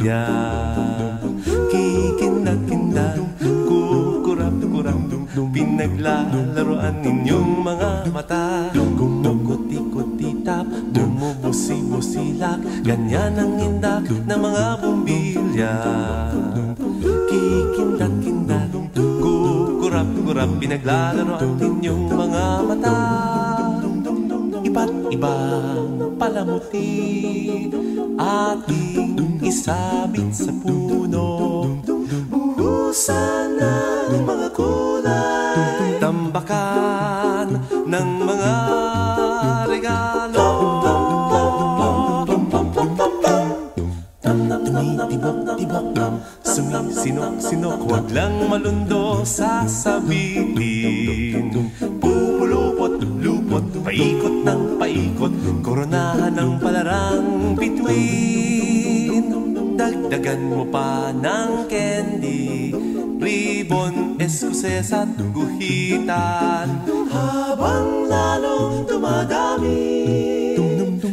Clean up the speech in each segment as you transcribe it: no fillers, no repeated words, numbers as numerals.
bumbilya. Kikindag-kindag, kukurap-kurap, pinaglalaroan ninyong mga mata. Kumukuti-kutitap, bumubusi-busilak, ganyan ang indak ng mga bumbilya. Kikindag-kindag, kukurap-kurap, pinaglalaroan ninyong mga mata. Iba't ibang palamuti ating isabit sa puno. Buhusan ng mga kulay, tambakan ng mga regalo. Tumitibok-tibok, sumisinok-sinok, huwag lang malundo sasabihin. Pupulupot-lupot, paikot ng paikot, koronahan ng palarang bituin. Dagdagan mo pa ng candy, ribbon, eskuses at guhitan, habang lalong dumadami.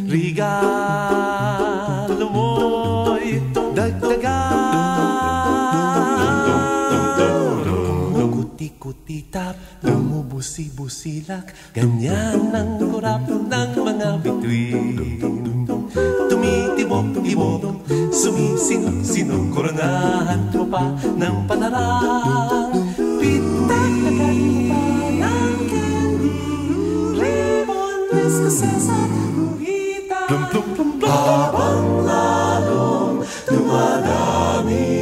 Regalo mo'y dagdagan. Kuti-kuti-tap, bumubusi-busilak, ganyan ang kurap ng mga bituin. Tumitibok-tibok, sumisinok-sinok, koronahan mo pa ng palarang bituin. Ng candy, ribbon, eskuses at guhitan, habang lalong dumadami.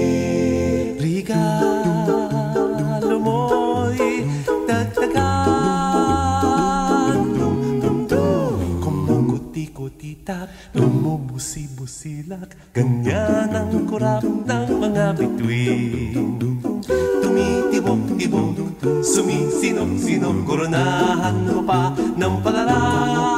Regalo mo'y dagdagan. Kumukuti-kutitap, bumubusi-busilak, ganyan ang kurap ng mga bituin. Tumitibok-tibok, sumisinok-sinok, koronahan mo pa ng palarang bituin.